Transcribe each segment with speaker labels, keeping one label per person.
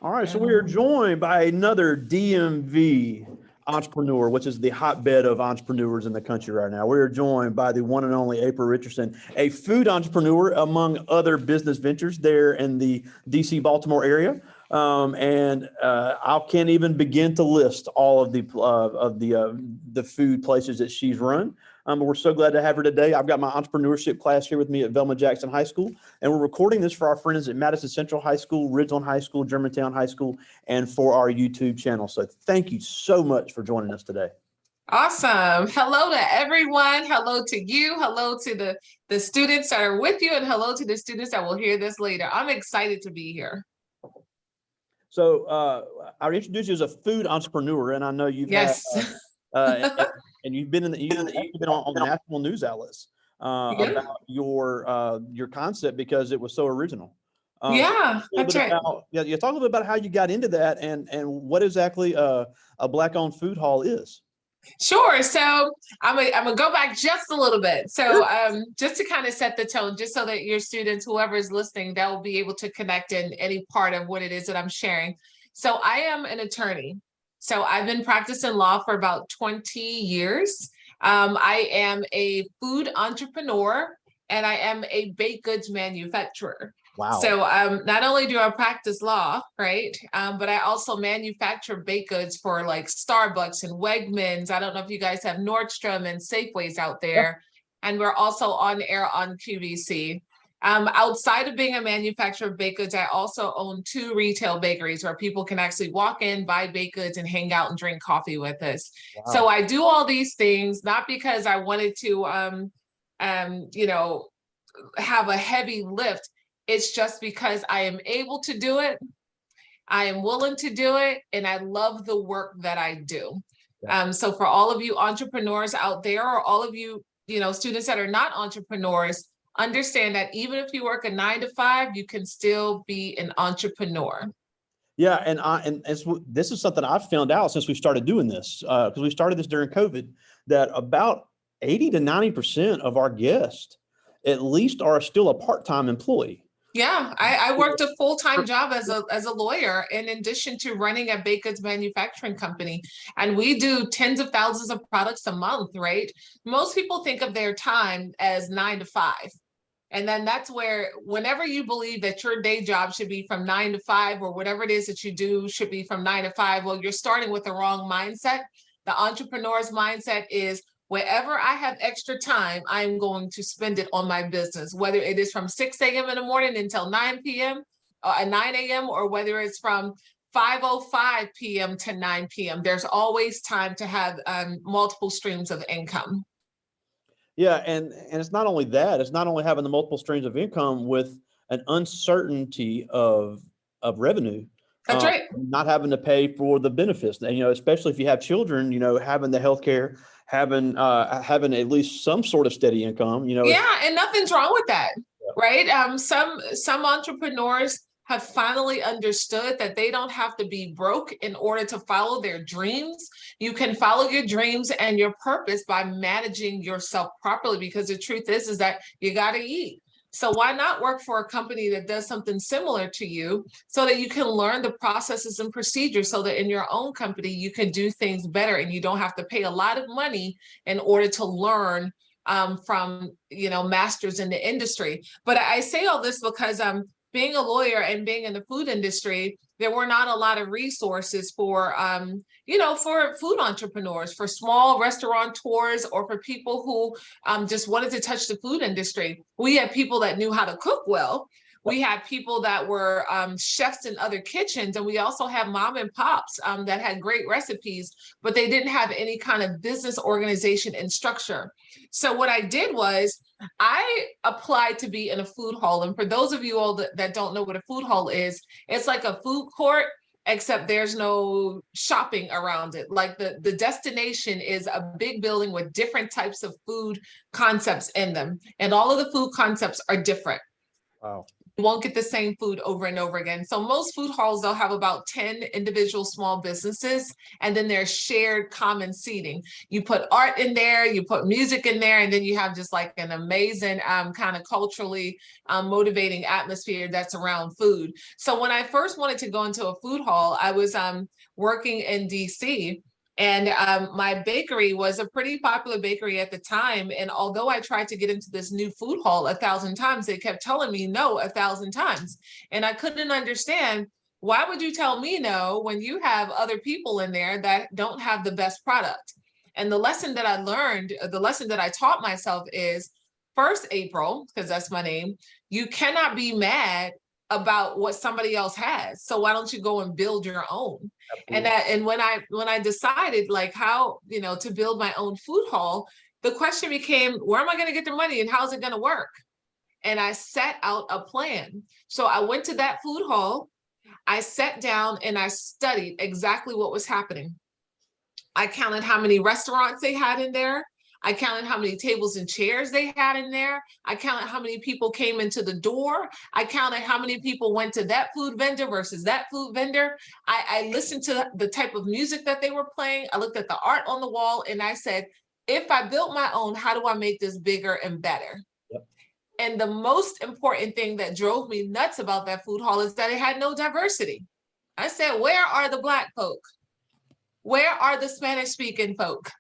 Speaker 1: All right, so we are joined by another DMV entrepreneur, which is the hotbed of entrepreneurs in the country right now. We are joined by the one and only April Richardson, a food entrepreneur among other business ventures there in the DC Baltimore area. I can't even begin to list all of the food places that she's run. But we're so glad to have her today. I've got my entrepreneurship class here with me at Velma Jackson High School, and we're recording this for our friends at Madison Central High School, Ridgeland High School, Germantown High School, and for our YouTube channel. So thank you so much for joining us today.
Speaker 2: Awesome. Hello to everyone. Hello to you. Hello to the students that are with you, and hello to the students that will hear this later. I'm excited to be here.
Speaker 1: So I'll introduce you as a food entrepreneur, and I know you've
Speaker 2: Yes.
Speaker 1: and you've been you've been on national news outlets about your concept because it was so original.
Speaker 2: Yeah, that's right.
Speaker 1: You talk a little bit about how you got into that and what exactly a Black-owned food hall is.
Speaker 2: Sure. So I'm gonna go back just a little bit. So just to kind of set the tone, just so that your students, whoever is listening, that will be able to connect in any part of what it is that I'm sharing. So I am an attorney. So I've been practicing law for about 20 years. I am a food entrepreneur and I am a baked goods manufacturer.
Speaker 1: Wow.
Speaker 2: So not only do I practice law, right, but I also manufacture baked goods for like Starbucks and Wegmans. I don't know if you guys have Nordstrom and Safeways out there. Yeah. And we're also on air on QVC. Outside of being a manufacturer of baked goods, I also own 2 retail bakeries where people can actually walk in, buy baked goods, and hang out and drink coffee with us. Wow. So I do all these things, not because I wanted to, have a heavy lift. It's just because I am able to do it. I am willing to do it. And I love the work that I do. Yeah. So for all of you entrepreneurs out there, or all of you, students that are not entrepreneurs, understand that even if you work a 9 to 5, you can still be an entrepreneur.
Speaker 1: Yeah, and this is something I've found out since we started doing this, because we started this during COVID, that about 80 to 90% of our guests at least are still a part-time employee.
Speaker 2: Yeah, I worked a full-time job as a lawyer in addition to running a baked goods manufacturing company. And we do tens of thousands of products a month, right? Most people think of their time as 9 to 5. And then that's where, whenever you believe that your day job should be from 9 to 5, or whatever it is that you do should be from 9 to 5, well, you're starting with the wrong mindset. The entrepreneur's mindset is, wherever I have extra time, I'm going to spend it on my business, whether it is from 6 a.m. in the morning until 9 p.m., 9 a.m., or whether it's from 5:05 p.m. to 9 p.m. There's always time to have multiple streams of income.
Speaker 1: Yeah, and it's not only that, it's not only having the multiple streams of income with an uncertainty of revenue.
Speaker 2: That's right.
Speaker 1: Not having to pay for the benefits, especially if you have children, having the healthcare, having at least some sort of steady income,
Speaker 2: Yeah, and nothing's wrong with that, right? Some entrepreneurs have finally understood that they don't have to be broke in order to follow their dreams. You can follow your dreams and your purpose by managing yourself properly, because the truth is that you got to eat. So why not work for a company that does something similar to you, so that you can learn the processes and procedures, so that in your own company, you can do things better and you don't have to pay a lot of money in order to learn from, masters in the industry. But I say all this because being a lawyer and being in the food industry, there were not a lot of resources for, for food entrepreneurs, for small restaurateurs, or for people who just wanted to touch the food industry. We had people that knew how to cook well. We had people that were chefs in other kitchens, and we also have mom and pops that had great recipes, but they didn't have any kind of business organization and structure. So what I did was I applied to be in a food hall. And for those of you all that don't know what a food hall is, it's like a food court, except there's no shopping around it. Like the destination is a big building with different types of food concepts in them. And all of the food concepts are different.
Speaker 1: Wow.
Speaker 2: You won't get the same food over and over again. So most food halls, they'll have about 10 individual small businesses, and then there's shared common seating. You put art in there, you put music in there, and then you have just like an amazing kind of culturally motivating atmosphere that's around food. So when I first wanted to go into a food hall, I was working in DC. And my bakery was a pretty popular bakery at the time. And although I tried to get into this new food hall 1,000 times, they kept telling me no 1,000 times. And I couldn't understand, why would you tell me no when you have other people in there that don't have the best product? And the lesson that I learned, the lesson that I taught myself is, first, April, because that's my name, you cannot be mad about what somebody else has. So why don't you go and build your own? And that, and when I decided like how, you know, to build my own food hall, the question became, where am I going to get the money and how's it going to work? And I set out a plan. So I went to that food hall, I sat down and I studied exactly what was happening. I counted how many restaurants they had in there. I counted how many tables and chairs they had in there. I counted how many people came into the door. I counted how many people went to that food vendor versus that food vendor. I listened to the type of music that they were playing. I looked at the art on the wall and I said, if I built my own, how do I make this bigger and better? Yep. And the most important thing that drove me nuts about that food hall is that it had no diversity. I said, where are the Black folk? Where are the Spanish speaking folk?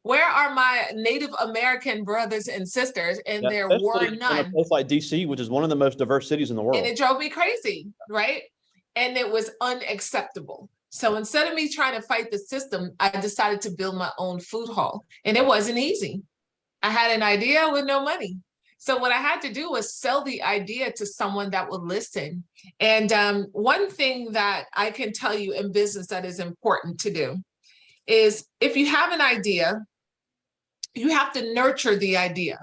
Speaker 2: Where are my Native American brothers and sisters? And there were none.
Speaker 1: In a place like DC, which is one of the most diverse cities in the world.
Speaker 2: And it drove me crazy, right? And it was unacceptable. So instead of me trying to fight the system, I decided to build my own food hall. And it wasn't easy. I had an idea with no money. So what I had to do was sell the idea to someone that would listen. And one thing that I can tell you in business that is important to do is, if you have an idea, you have to nurture the idea.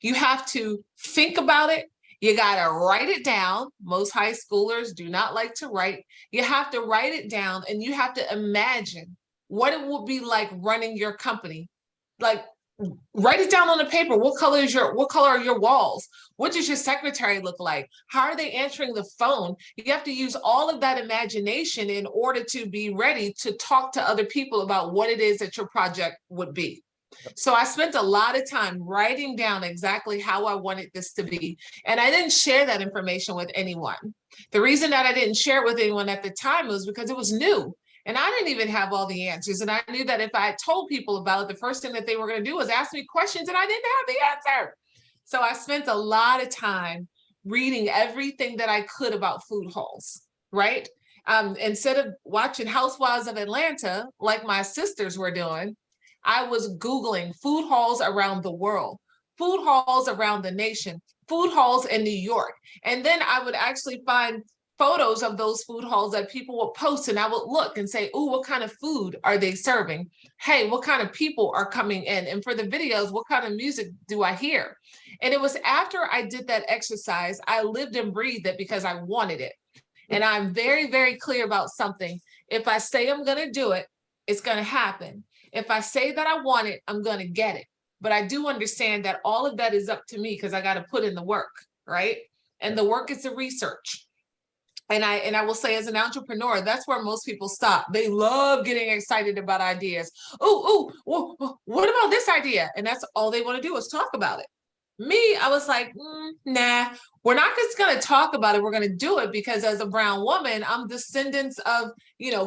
Speaker 2: You have to think about it. You got to write it down. Most high schoolers do not like to write. You have to write it down and you have to imagine what it will be like running your company. Like, write it down on the paper. What color are your walls? What does your secretary look like? How are they answering the phone? You have to use all of that imagination in order to be ready to talk to other people about what it is that your project would be. So I spent a lot of time writing down exactly how I wanted this to be. And I didn't share that information with anyone. The reason that I didn't share it with anyone at the time was because it was new. And I didn't even have all the answers. And I knew that if I told people about it, the first thing that they were going to do was ask me questions and I didn't have the answer. So I spent a lot of time reading everything that I could about food halls, right? Instead of watching Housewives of Atlanta, like my sisters were doing, I was Googling food halls around the world, food halls around the nation, food halls in New York. And then I would actually find photos of those food halls that people would post, and I would look and say, oh, what kind of food are they serving? Hey, what kind of people are coming in? And for the videos, what kind of music do I hear? And it was after I did that exercise, I lived and breathed it because I wanted it. And I'm very, very clear about something. If I say I'm going to do it, it's going to happen. If I say that I want it, I'm going to get it. But I do understand that all of that is up to me because I got to put in the work, right? And the work is the research. And I will say, as an entrepreneur, that's where most people stop. They love getting excited about ideas. Oh, what about this idea? And that's all they want to do is talk about it. Me, I was like, nah, we're not just going to talk about it. We're going to do it because as a brown woman, I'm descendants of,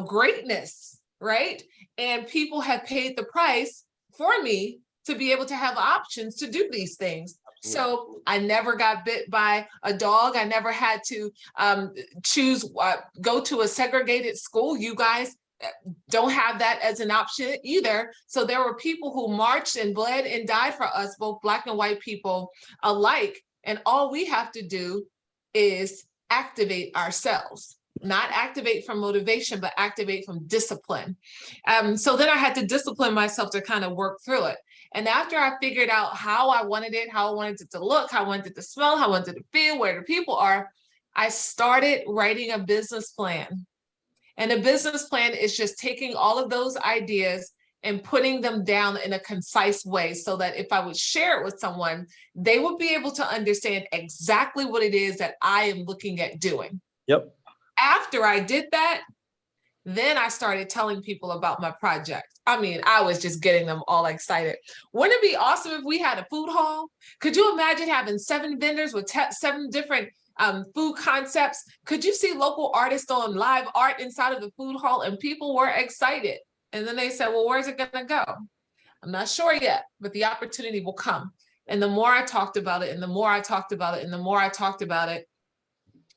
Speaker 2: greatness, right? And people have paid the price for me to be able to have options to do these things. So I never got bit by a dog. I never had to go to a segregated school. You guys don't have that as an option either. So there were people who marched and bled and died for us, both Black and white people alike. And all we have to do is activate ourselves. Not activate from motivation, but activate from discipline. So then I had to discipline myself to kind of work through it. And after I figured out how I wanted it to look, how I wanted it to smell, how I wanted it to feel, where the people are, I started writing a business plan. And a business plan is just taking all of those ideas and putting them down in a concise way so that if I would share it with someone, they would be able to understand exactly what it is that I am looking at doing.
Speaker 1: Yep.
Speaker 2: After I did that, then I started telling people about my project. I mean, I was just getting them all excited. Wouldn't it be awesome if we had a food hall? Could you imagine having 7 vendors with 7 different food concepts? Could you see local artists on live art inside of the food hall? And people were excited. And then they said, well, where's it going to go? I'm not sure yet, but the opportunity will come. And the more I talked about it, and the more I talked about it, and the more I talked about it,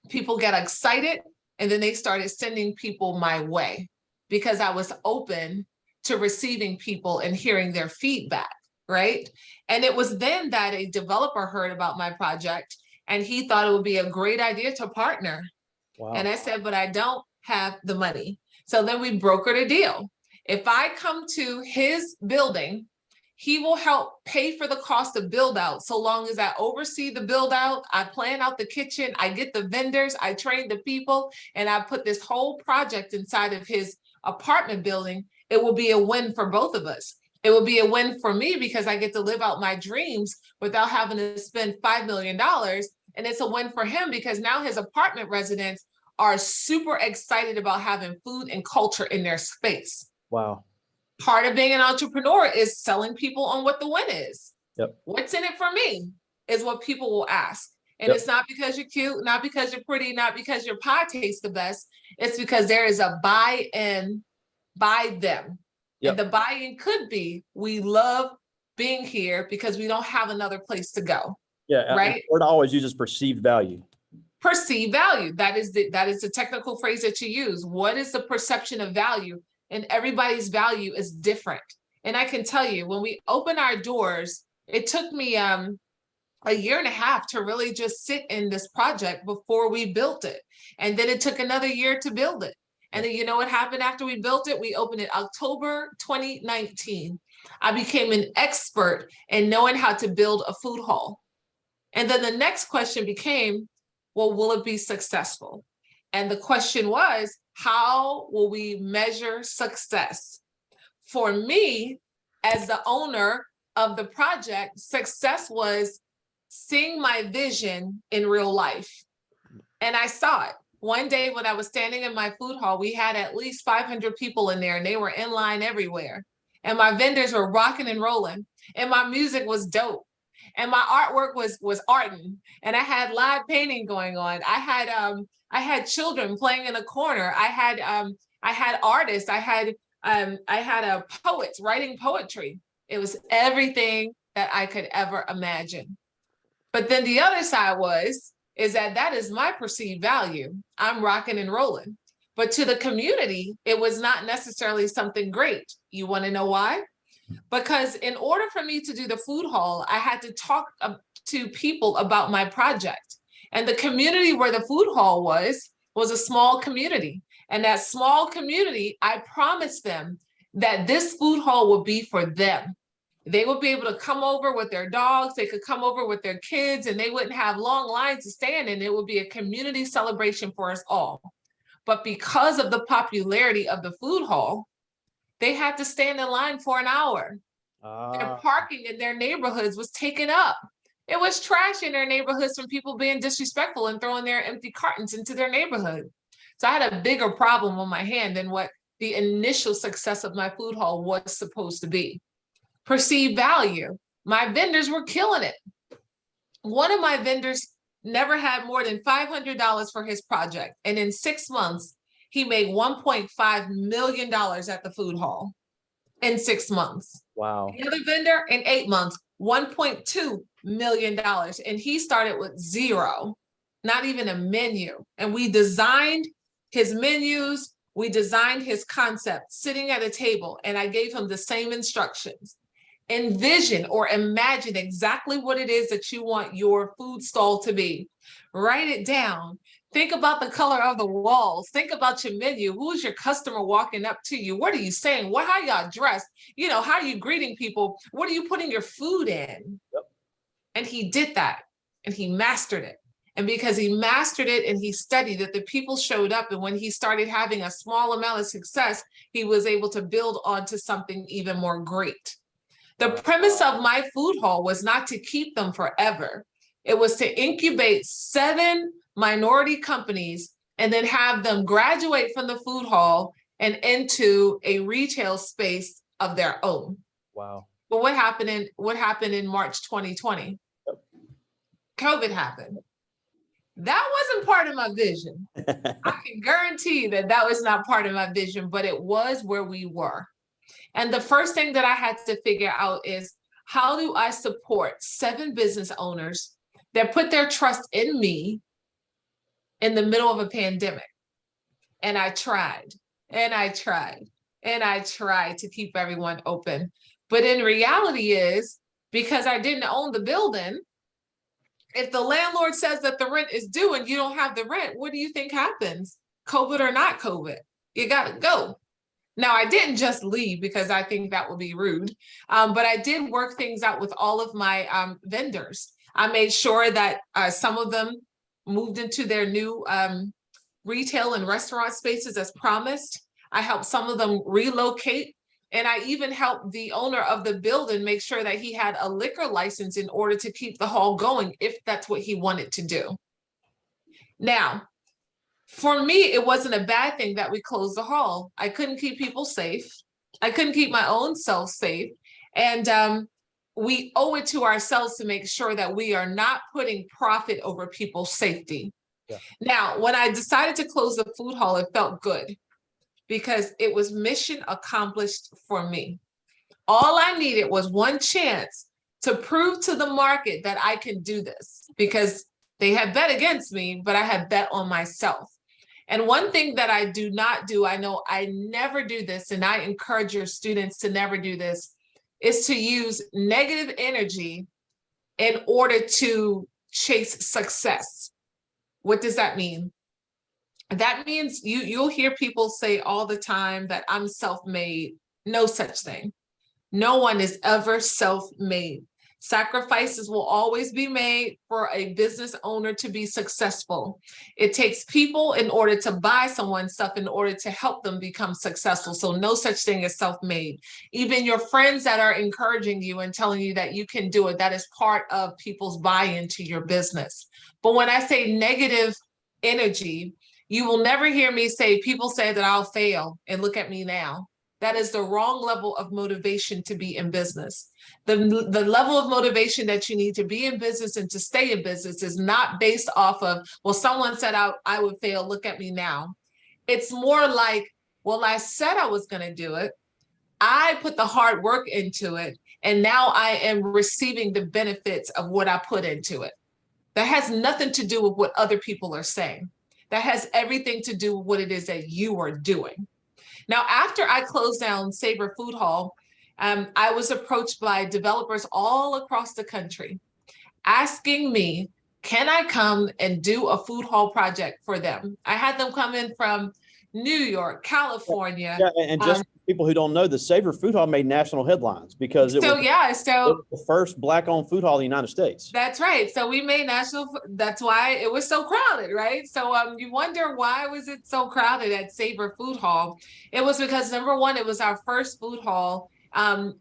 Speaker 2: people get excited. And then they started sending people my way because I was open to receiving people and hearing their feedback, right? And it was then that a developer heard about my project and he thought it would be a great idea to partner.
Speaker 1: Wow.
Speaker 2: And I said, but I don't have the money. So then we brokered a deal. If I come to his building, he will help pay for the cost of build out. So long as I oversee the build out, I plan out the kitchen, I get the vendors, I train the people, and I put this whole project inside of his apartment building, it will be a win for both of us. It will be a win for me because I get to live out my dreams without having to spend $5 million. And it's a win for him because now his apartment residents are super excited about having food and culture in their space.
Speaker 1: Wow.
Speaker 2: Part of being an entrepreneur is selling people on what the win is.
Speaker 1: Yep.
Speaker 2: What's in it for me is what people will ask. And
Speaker 1: Yep.
Speaker 2: It's not because you're cute, not because you're pretty, not because your pie tastes the best. It's because there is a buy-in by them.
Speaker 1: Yep.
Speaker 2: And the buy-in could be, we love being here because we don't have another place to go.
Speaker 1: Yeah.
Speaker 2: Right.
Speaker 1: The word I always use is perceived value.
Speaker 2: Perceived value. That is the technical phrase that you use. What is the perception of value? And everybody's value is different. And I can tell you, when we open our doors, it took me a year and a half to really just sit in this project before we built it. And then it took another year to build it. And then you know what happened after we built it? We opened it October 2019. I became an expert in knowing how to build a food hall. And then the next question became, well, will it be successful? And the question was, how will we measure success? For me, as the owner of the project, success was seeing my vision in real life. And I saw it. One day when I was standing in my food hall, we had at least 500 people in there and they were in line everywhere. And my vendors were rocking and rolling and my music was dope. And my artwork was ardent, and I had live painting going on. I had children playing in a corner. I had artists. I had poets writing poetry. It was everything that I could ever imagine. But then the other side is that is my perceived value. I'm rocking and rolling. But to the community, it was not necessarily something great. You want to know why? Because in order for me to do the food hall, I had to talk to people about my project. And the community where the food hall was a small community. And that small community, I promised them that this food hall would be for them. They would be able to come over with their dogs, they could come over with their kids, and they wouldn't have long lines to stand in. It would be a community celebration for us all. But because of the popularity of the food hall, they had to stand in line for an hour. Their parking in their neighborhoods was taken up. It was trash in their neighborhoods from people being disrespectful and throwing their empty cartons into their neighborhood. So I had a bigger problem on my hand than what the initial success of my food hall was supposed to be. Perceived value. My vendors were killing it. One of my vendors never had more than $500 for his project. And in 6 months, he made $1.5 million at the food hall in 6 months.
Speaker 1: Wow.
Speaker 2: The other vendor in 8 months, $1.2 million. And he started with zero, not even a menu. And we designed his menus, we designed his concept sitting at a table, and I gave him the same instructions. Envision or imagine exactly what it is that you want your food stall to be. Write it down. Think about the color of the walls. Think about your menu. Who's your customer walking up to you? What are you saying? How y'all dressed? How are you greeting people? What are you putting your food in?
Speaker 1: Yep.
Speaker 2: And he did that and he mastered it. And because he mastered it and he studied it, the people showed up. And when he started having a small amount of success, he was able to build onto something even more great. The premise of my food hall was not to keep them forever. It was to incubate 7 minority companies and then have them graduate from the food hall and into a retail space of their own.
Speaker 1: Wow.
Speaker 2: But what happened in March 2020? COVID happened. That wasn't part of my vision. I can guarantee that that was not part of my vision, but it was where we were. And the first thing that I had to figure out is, how do I support 7 business owners that put their trust in me in the middle of a pandemic? And I tried, and I tried, and I tried to keep everyone open. But in reality is, because I didn't own the building, if the landlord says that the rent is due and you don't have the rent, what do you think happens? COVID or not COVID, you gotta go. Now, I didn't just leave because I think that would be rude, but I did work things out with all of my vendors. I made sure that some of them moved into their new retail and restaurant spaces as promised. I helped some of them relocate. And I even helped the owner of the building make sure that he had a liquor license in order to keep the hall going, if that's what he wanted to do. Now, for me, it wasn't a bad thing that we closed the hall. I couldn't keep people safe. I couldn't keep my own self safe. And we owe it to ourselves to make sure that we are not putting profit over people's safety. Yeah. Now, when I decided to close the food hall, it felt good, because it was mission accomplished for me. All I needed was one chance to prove to the market that I can do this, because they had bet against me, but I had bet on myself. And one thing that I do not do, I know I never do this, and I encourage your students to never do this, is to use negative energy in order to chase success. What does that mean? That means you'll hear people say all the time that I'm self-made. No such thing. No one is ever self-made. Sacrifices will always be made for a business owner to be successful. It takes people in order to buy someone's stuff in order to help them become successful. So no such thing as self-made. Even your friends that are encouraging you and telling you that you can do it, that is part of people's buy-in to your business. But when I say negative energy, you will never hear me say, people say that I'll fail, and look at me now. That is the wrong level of motivation to be in business. The level of motivation that you need to be in business and to stay in business is not based off of, well, someone said I would fail, look at me now. It's more like, well, I said I was going to do it. I put the hard work into it, and now I am receiving the benefits of what I put into it. That has nothing to do with what other people are saying. That has everything to do with what it is that you are doing. Now, after I closed down Savor Food Hall, I was approached by developers all across the country asking me, can I come and do a food hall project for them? I had them come in from New York, California.
Speaker 1: Yeah, and just people who don't know, the Savor Food Hall made national headlines because it was the first Black-owned food hall in the United States.
Speaker 2: That's right. So we made that's why it was so crowded, right? So you wonder, why was it so crowded at Savor Food Hall? It was because, number one, it was our first food hall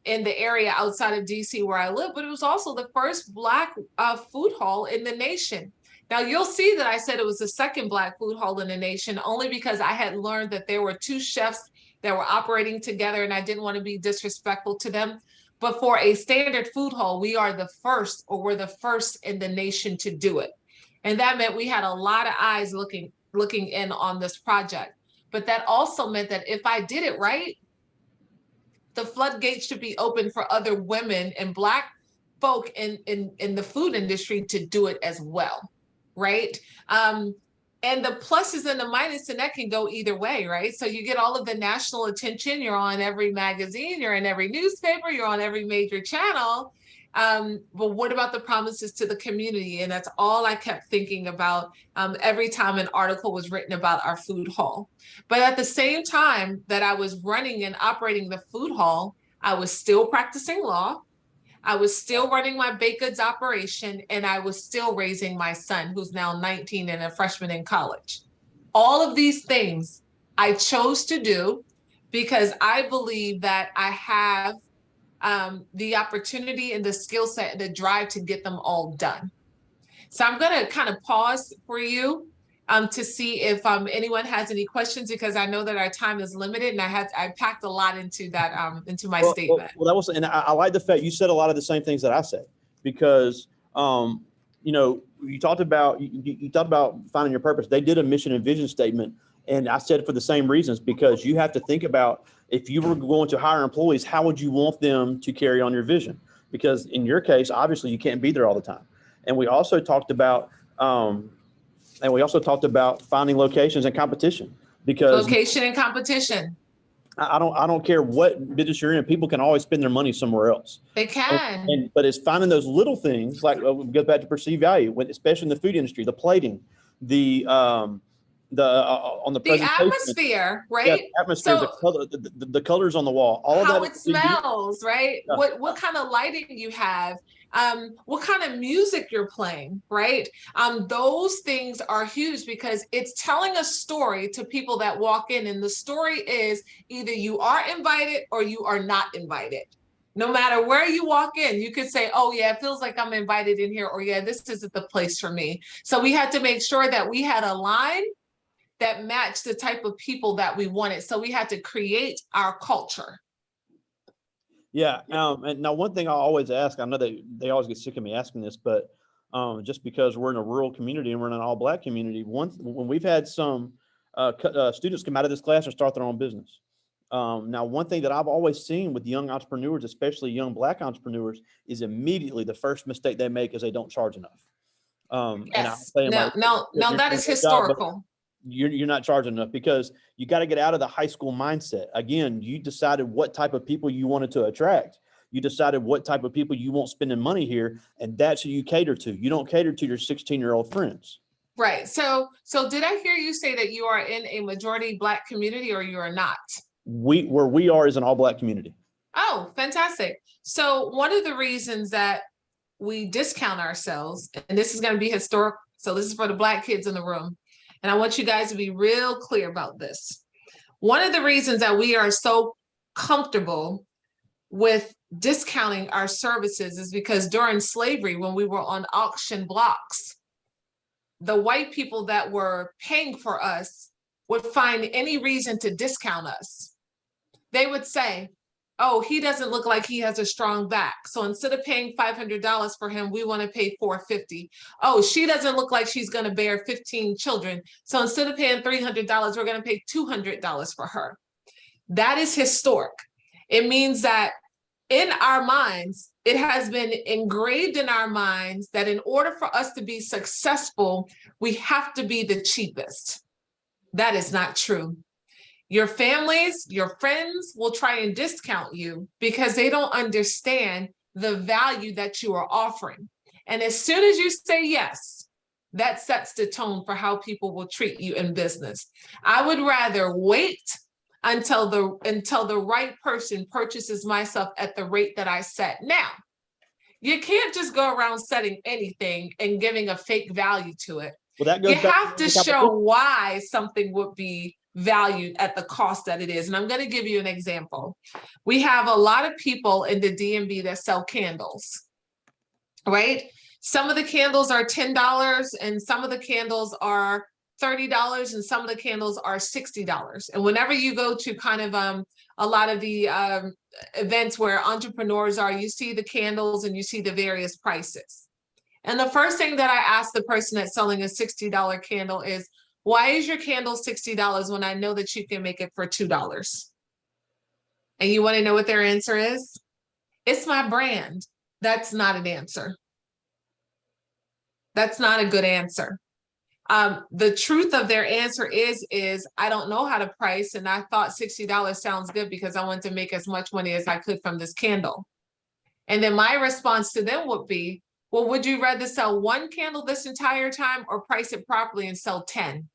Speaker 2: in the area outside of DC where I live, but it was also the first Black food hall in the nation. Now, you'll see that I said it was the second Black food hall in the nation, only because I had learned that there were 2 chefs that were operating together, and I didn't want to be disrespectful to them. But for a standard food hall, we are the first, or we're the first in the nation to do it. And that meant we had a lot of eyes looking in on this project. But that also meant that if I did it right, the floodgates should be open for other women and Black folk in the food industry to do it as well, right? And the pluses and the minuses, and that can go either way, right? So you get all of the national attention, you're on every magazine, you're in every newspaper, you're on every major channel. But what about the promises to the community? And that's all I kept thinking about every time an article was written about our food hall. But at the same time that I was running and operating the food hall, I was still practicing law. I was still running my baked goods operation, and I was still raising my son, who's now 19 and a freshman in college. All of these things I chose to do because I believe that I have the opportunity and the skill set and the drive to get them all done. So I'm going to kind of pause for you to see if anyone has any questions, because I know that our time is limited, and I packed a lot into that into my statement.
Speaker 1: Well, that was, and I like the fact you said a lot of the same things that I said, because you know, you talked about finding your purpose. They did a mission and vision statement, and I said for the same reasons, because you have to think about, if you were going to hire employees, how would you want them to carry on your vision? Because in your case, obviously, you can't be there all the time. And we also talked about finding locations and competition, because
Speaker 2: Location and competition.
Speaker 1: I don't care what business you're in. People can always spend their money somewhere else.
Speaker 2: They can.
Speaker 1: But it's finding those little things, like it goes back to perceived value, especially in the food industry, the plating, the on the presentation,
Speaker 2: atmosphere, right?
Speaker 1: Yeah, the atmosphere,
Speaker 2: So,
Speaker 1: the color, the colors on the wall, all of
Speaker 2: how
Speaker 1: that.
Speaker 2: it smells, right?
Speaker 1: Yeah.
Speaker 2: What kind of lighting you have, what kind of music you're playing, right? Those things are huge, because it's telling a story to people that walk in, and the story is either you are invited or you are not invited. No matter where you walk in, you could say, oh yeah, it feels like I'm invited in here, or yeah, this isn't the place for me. So we had to make sure that we had a line that matched the type of people that we wanted. So we had to create our culture.
Speaker 1: Yeah. And now one thing I always ask, I know they always get sick of me asking this, but just because we're in a rural community and we're in an all Black community, when we've had some students come out of this class and start their own business. Now, one thing that I've always seen with young entrepreneurs, especially young Black entrepreneurs, is immediately the first mistake they make is they don't charge enough.
Speaker 2: Yes. No, that is historical.
Speaker 1: You're not charging enough, because you got to get out of the high school mindset. Again, you decided what type of people you wanted to attract. You decided what type of people you want spending money here, and that's who you cater to. You don't cater to your 16-year-old friends.
Speaker 2: Right. So did I hear you say that you are in a majority Black community, or you are not?
Speaker 1: Where we are is an all Black community.
Speaker 2: Oh, fantastic. So one of the reasons that we discount ourselves, and this is going to be historic, so this is for the Black kids in the room, and I want you guys to be real clear about this. One of the reasons that we are so comfortable with discounting our services is because during slavery, when we were on auction blocks, the white people that were paying for us would find any reason to discount us. They would say, oh, he doesn't look like he has a strong back, so instead of paying $500 for him, we want to pay $450. Oh, she doesn't look like she's going to bear 15 children, so instead of paying $300, we're going to pay $200 for her. That is historic. It means that in our minds, it has been engraved in our minds that in order for us to be successful, we have to be the cheapest. That is not true. Your families, your friends will try and discount you because they don't understand the value that you are offering. And as soon as you say yes, that sets the tone for how people will treat you in business. I would rather wait until the right person purchases my stuff at the rate that I set. Now, you can't just go around setting anything and giving a fake value to it. Well, that goes, you have to show why something would be valued at the cost that it is. And I'm going to give you an example. We have a lot of people in the DMV that sell candles, right? Some of the candles are $10 and some of the candles are $30 and some of the candles are $60. And whenever you go to kind of a lot of the events where entrepreneurs are, you see the candles and you see the various prices. And the first thing that I ask the person that's selling a $60 candle is, why is your candle $60 when I know that you can make it for $2? And you want to know what their answer is? It's my brand. That's not an answer. That's not a good answer. The truth of their answer is I don't know how to price, and I thought $60 sounds good because I wanted to make as much money as I could from this candle. And then my response to them would be, well, would you rather sell one candle this entire time or price it properly and sell 10?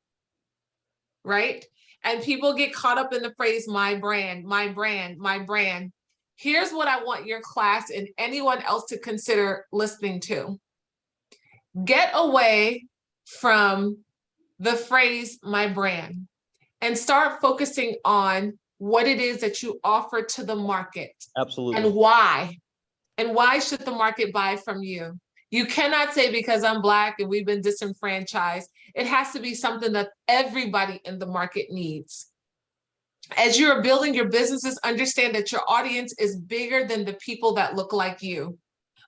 Speaker 2: Right? And people get caught up in the phrase, my brand, my brand, my brand. Here's what I want your class and anyone else to consider listening to. Get away from the phrase, my brand, and start focusing on what it is that you offer to the market.
Speaker 1: Absolutely.
Speaker 2: And why. And why should the market buy from you? You cannot say because I'm Black and we've been disenfranchised. It has to be something that everybody in the market needs. As you're building your businesses, understand that your audience is bigger than the people that look like you.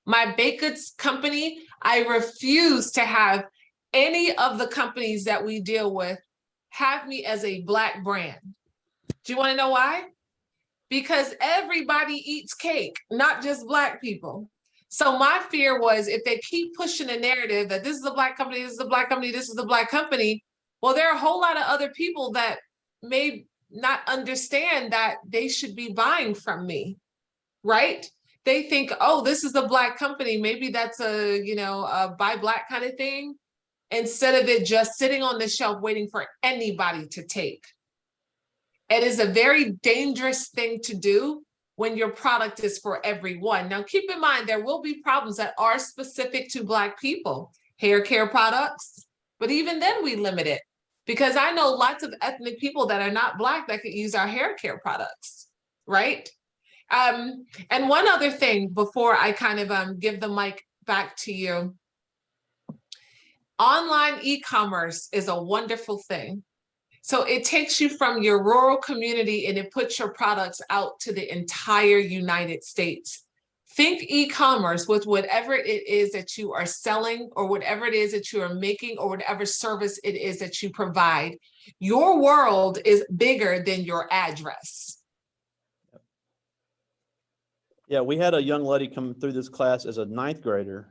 Speaker 2: My baked goods company, I refuse to have any of the companies that we deal with have me as a Black brand. Do you want to know why? Because everybody eats cake, not just Black people. So my fear was if they keep pushing a narrative that this is a Black company, this is a Black company, this is a Black company, well, there are a whole lot of other people that may not understand that they should be buying from me, right? They think, oh, this is a Black company. Maybe that's a, a buy Black kind of thing, instead of it just sitting on the shelf waiting for anybody to take. It is a very dangerous thing to do when your product is for everyone. Now, keep in mind, there will be problems that are specific to Black people, hair care products, but even then we limit it because I know lots of ethnic people that are not Black that could use our hair care products, right? And one other thing before I kind of give the mic back to you. Online e-commerce is a wonderful thing. So it takes you from your rural community and it puts your products out to the entire United States. Think e-commerce with whatever it is that you are selling or whatever it is that you are making or whatever service it is that you provide. Your world is bigger than your address.
Speaker 1: Yeah, we had a young lady come through this class as a 9th grader.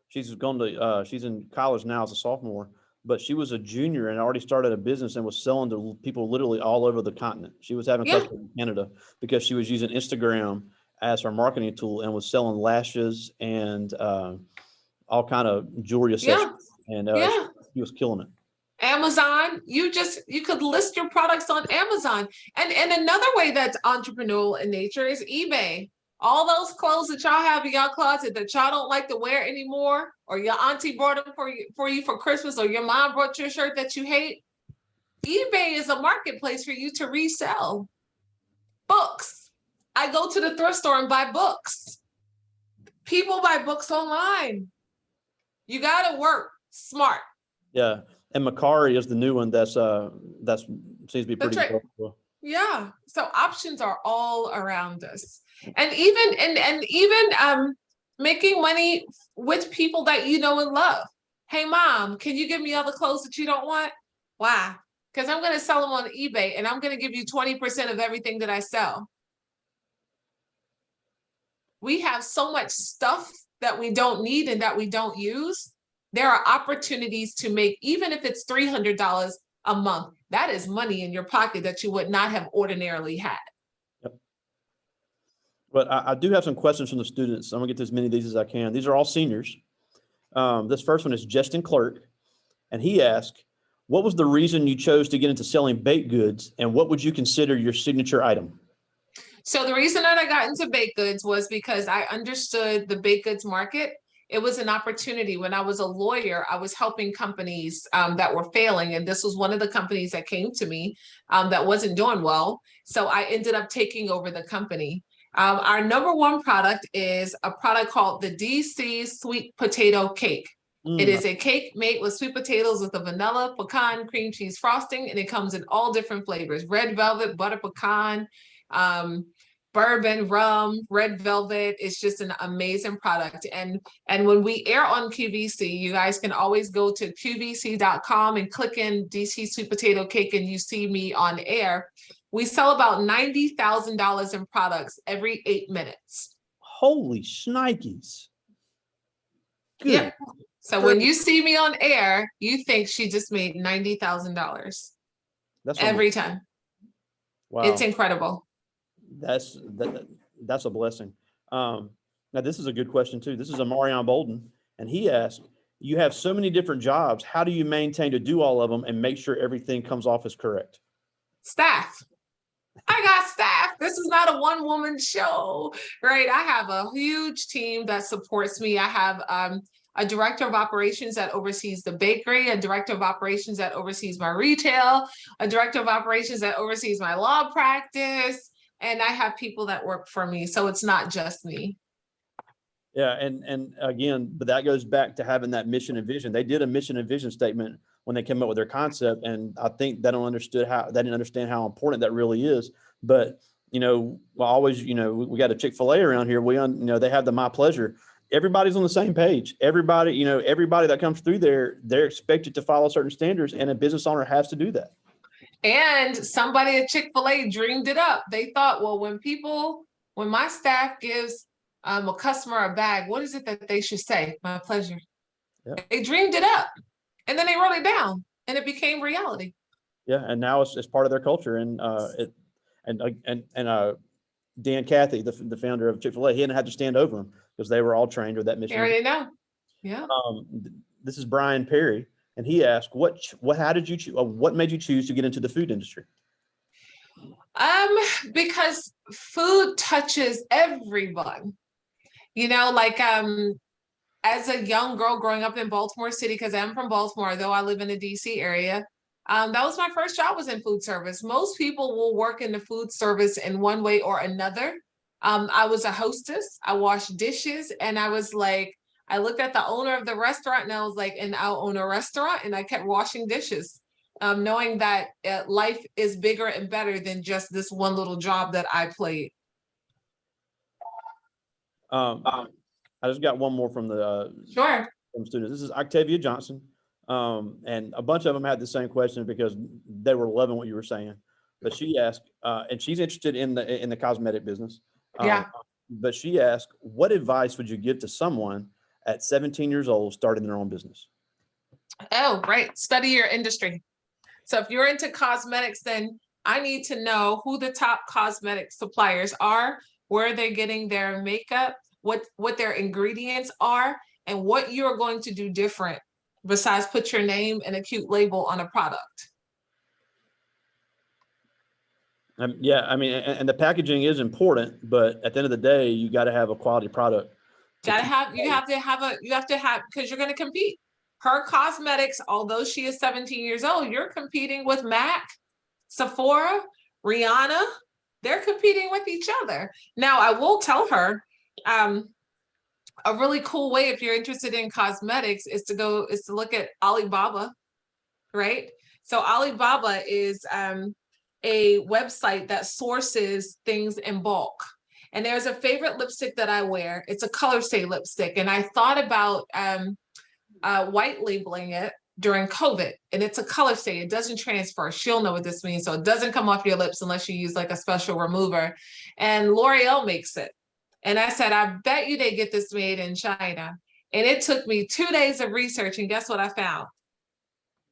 Speaker 1: She's in college now as a sophomore, but she was a junior and already started a business and was selling to people literally all over the continent. She was having customers in Canada because she was using Instagram as her marketing tool and was selling lashes and all kind of jewelry accessories. And she was killing it.
Speaker 2: Amazon, you could list your products on Amazon. And another way that's entrepreneurial in nature is eBay. All those clothes that y'all have in y'all closet that y'all don't like to wear anymore, or your auntie brought them for you for Christmas, or your mom brought you a shirt that you hate. eBay is a marketplace for you to resell. Books. I go to the thrift store and buy books. People buy books online. You got to work smart.
Speaker 1: Yeah. And Macari is the new one that's seems to be pretty good.
Speaker 2: Yeah. So options are all around us. And even making money with people that you know and love. Hey mom, can you give me all the clothes that you don't want? Why? Because I'm going to sell them on eBay and I'm going to give you 20% of everything that I sell. We have so much stuff that we don't need and that we don't use. There are opportunities to make, even if it's $300 a month, that is money in your pocket that you would not have ordinarily had.
Speaker 1: Yep. But I do have some questions from the students. I'm gonna get to as many of these as I can. These are all seniors. This first one is Justin Clerk, and he asked, what was the reason you chose to get into selling baked goods, and what would you consider your signature item?
Speaker 2: So the reason that I got into baked goods was because I understood the baked goods market. It was an opportunity. When I was a lawyer, I was helping companies that were failing. And this was one of the companies that came to me that wasn't doing well. So I ended up taking over the company. Our number one product is a product called the DC Sweet Potato Cake. It is a cake made with sweet potatoes with a vanilla, pecan, cream cheese frosting, and it comes in all different flavors: red velvet, butter pecan, bourbon, rum, red velvet. It's just an amazing product. And when we air on QVC, you guys can always go to qvc.com and click in DC Sweet Potato Cake and you see me on air. We sell about $90,000 in products every 8 minutes.
Speaker 1: Holy shnikes. Good.
Speaker 2: Yeah. So when you see me on air, you think she just made $90,000 every time.
Speaker 1: Wow.
Speaker 2: It's incredible.
Speaker 1: That's a blessing. Now this is a good question too. This is a Marion Bolden, and he asked, you have so many different jobs. How do you maintain to do all of them and make sure everything comes off as correct?
Speaker 2: Staff. I got staff. This is not a one-woman show, right? I have a huge team that supports me. I have a director of operations that oversees the bakery, a director of operations that oversees my retail, a director of operations that oversees my law practice, and I have people that work for me. So it's not just me.
Speaker 1: Yeah, and again, but that goes back to having that mission and vision. They did a mission and vision statement when they came up with their concept, and I think they didn't understand how important that really is. But always, we got a Chick-fil-A around here. They have the My Pleasure. Everybody's on the same page. Everybody, everybody that comes through there, they're expected to follow certain standards, and a business owner has to do that.
Speaker 2: And somebody at Chick-fil-A dreamed it up. They thought, well, when my staff gives a customer a bag, what is it that they should say? My pleasure. Yeah. They dreamed it up, and then they wrote it down, and it became reality.
Speaker 1: Yeah, and now it's part of their culture. And Dan Cathy, the founder of Chick-fil-A, he didn't have to stand over them because they were all trained with that mission.
Speaker 2: They already know. Yeah.
Speaker 1: This is Brian Perry, and he asked, what made you choose to get into the food industry?
Speaker 2: Because food touches everyone. As a young girl growing up in Baltimore City, because I'm from Baltimore, though I live in the DC area, that was my first job, was in food service. Most people will work in the food service in one way or another. I was a hostess. I washed dishes, and I looked at the owner of the restaurant, and I was like, and I'll own a restaurant, and I kept washing dishes, knowing that life is bigger and better than just this one little job that I played.
Speaker 1: I just got one more from the from students. This is Octavia Johnson, and a bunch of them had the same question because they were loving what you were saying. But she asked, and she's interested in the cosmetic business. But she asked, what advice would you give to someone at 17 years old starting their own business?
Speaker 2: Oh, right. Study your industry. So if you're into cosmetics, then I need to know who the top cosmetic suppliers are, where they're getting their makeup, what their ingredients are, and what you're going to do different besides put your name and a cute label on a product.
Speaker 1: Yeah, I mean, and the packaging is important, but at the end of the day, you got to have a quality product.
Speaker 2: You have to have, because you're going to compete. Her cosmetics, although she is 17 years old, you're competing with MAC, Sephora, Rihanna. They're competing with each other. Now, I will tell her, a really cool way, if you're interested in cosmetics, is to look at Alibaba, right? So Alibaba is a website that sources things in bulk. And there's a favorite lipstick that I wear. It's a color stay lipstick. And I thought about white labeling it during COVID, and it's a color stay. It doesn't transfer. She'll know what this means. So it doesn't come off your lips unless you use like a special remover. And L'Oreal makes it. And I said, I bet you they get this made in China. And it took me 2 days of research. And guess what I found?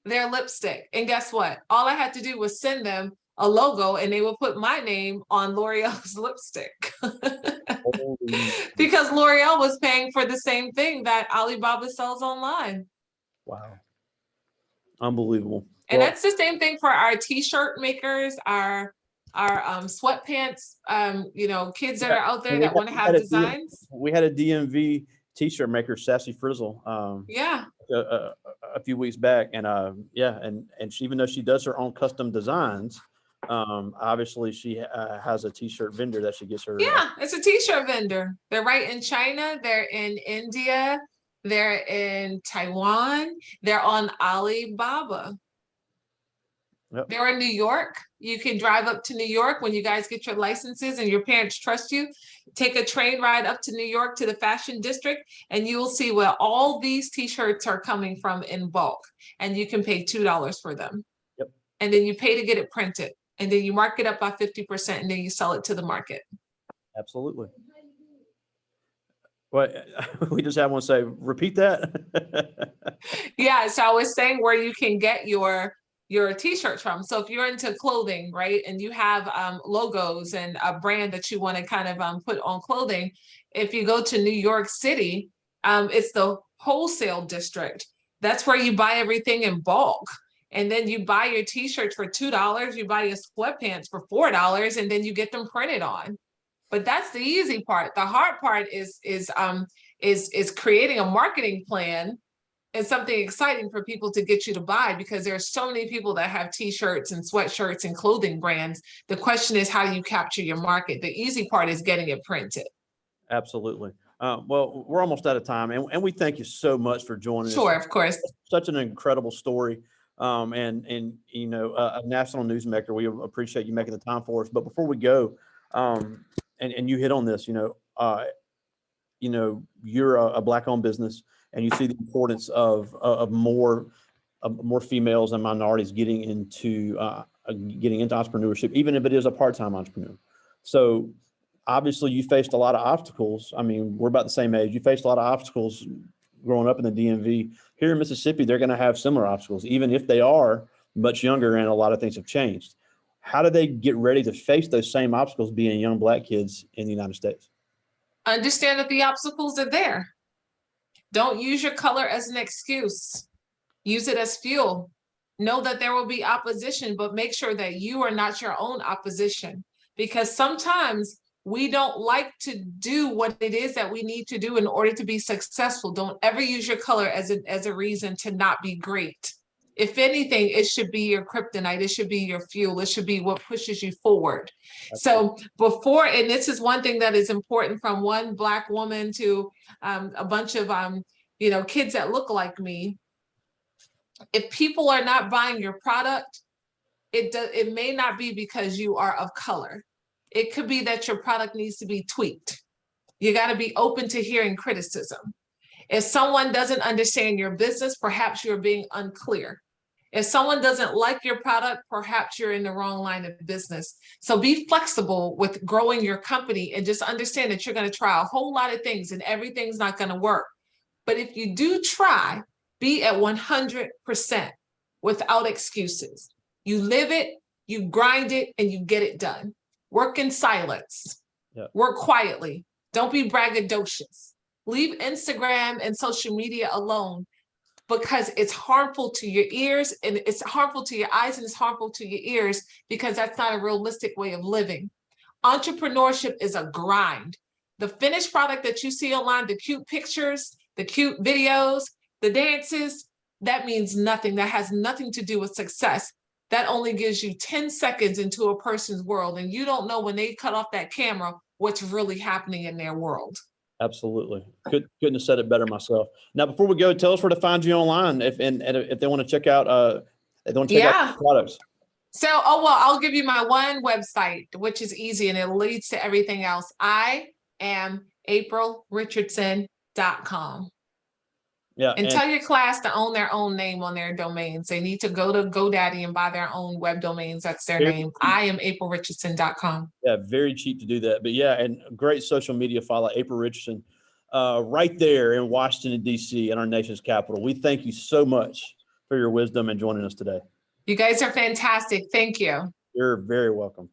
Speaker 2: Their lipstick. And guess what? All I had to do was send them a logo, and they would put my name on L'Oreal's lipstick. Because L'Oreal was paying for the same thing that Alibaba sells online.
Speaker 1: Wow. Unbelievable.
Speaker 2: And that's the same thing for our t-shirt makers, our sweatpants, kids that are out there that want to have designs.
Speaker 1: We had a DMV t-shirt maker, Sassy Frizzle, a few weeks back. And and she, even though she does her own custom designs, obviously she has a t-shirt vendor that she gets her.
Speaker 2: Yeah, it's a t-shirt vendor. They're right in China. They're in India. They're in Taiwan. They're on Alibaba. Yep. They're in New York. You can drive up to New York when you guys get your licenses and your parents trust you. Take a train ride up to New York to the fashion district, and you will see where all these t-shirts are coming from in bulk. And you can pay $2 for them.
Speaker 1: Yep.
Speaker 2: And then you pay to get it printed. And then you mark it up by 50%, and then you sell it to the market.
Speaker 1: Absolutely. Well, we just have one say, repeat that.
Speaker 2: Yeah, so I was saying where you can get your t-shirts from. So if you're into clothing, right, and you have logos and a brand that you want to kind of put on clothing, if you go to New York City, it's the wholesale district. That's where you buy everything in bulk. And then you buy your t-shirts for $2, you buy your sweatpants for $4, and then you get them printed on. But that's the easy part. The hard part is creating a marketing plan and something exciting for people to get you to buy, because there are so many people that have t-shirts and sweatshirts and clothing brands. The question is, how do you capture your market? The easy part is getting it printed.
Speaker 1: Absolutely. Well, we're almost out of time, and we thank you so much for joining us.
Speaker 2: Sure, of course.
Speaker 1: Such an incredible story, and you know, a national newsmaker. We appreciate you making the time for us. But before we go, and you hit on this, you know, you're a Black-owned business, and you see the importance of more females and minorities getting into entrepreneurship, even if it is a part-time entrepreneur. So obviously you faced a lot of obstacles. I mean, we're about the same age. You faced a lot of obstacles growing up in the DMV. Here in Mississippi, they're going to have similar obstacles, even if they are much younger and a lot of things have changed. How do they get ready to face those same obstacles being young Black kids in the United States?
Speaker 2: Understand that the obstacles are there. Don't use your color as an excuse. Use it as fuel. Know that there will be opposition, but make sure that you are not your own opposition, because sometimes we don't like to do what it is that we need to do in order to be successful. Don't ever use your color as a reason to not be great. If anything, it should be your kryptonite. It should be your fuel. It should be what pushes you forward. So before, and this is one thing that is important from one Black woman to a bunch of you know, kids that look like me. If people are not buying your product, it may not be because you are of color. It could be that your product needs to be tweaked. You got to be open to hearing criticism. If someone doesn't understand your business, perhaps you're being unclear. If someone doesn't like your product, perhaps you're in the wrong line of business. So be flexible with growing your company, and just understand that you're going to try a whole lot of things and everything's not going to work. But if you do try, be at 100% without excuses. You live it, you grind it, and you get it done. Work in silence.
Speaker 1: Yeah.
Speaker 2: Work quietly. Don't be braggadocious. Leave Instagram and social media alone, because it's harmful to your ears, and it's harmful to your eyes, and it's harmful to your ears, because that's not a realistic way of living. Entrepreneurship is a grind. The finished product that you see online, the cute pictures, the cute videos, the dances, that means nothing. That has nothing to do with success. That only gives you 10 seconds into a person's world, and you don't know when they cut off that camera what's really happening in their world.
Speaker 1: Absolutely. Couldn't have said it better myself. Now, before we go, tell us where to find you online if they want to check out out products.
Speaker 2: So, I'll give you my one website, which is easy, and it leads to everything else. I am aprilrichardson.com. Yeah. And tell your class to own their own name on their domains. They need to go to GoDaddy and buy their own web domains. That's their name. I am aprilrichardson.com.
Speaker 1: Yeah, very cheap to do that. But yeah, and great social media follow, April Richardson, right there in Washington, D.C., in our nation's capital. We thank you so much for your wisdom and joining us today.
Speaker 2: You guys are fantastic. Thank you.
Speaker 1: You're very welcome.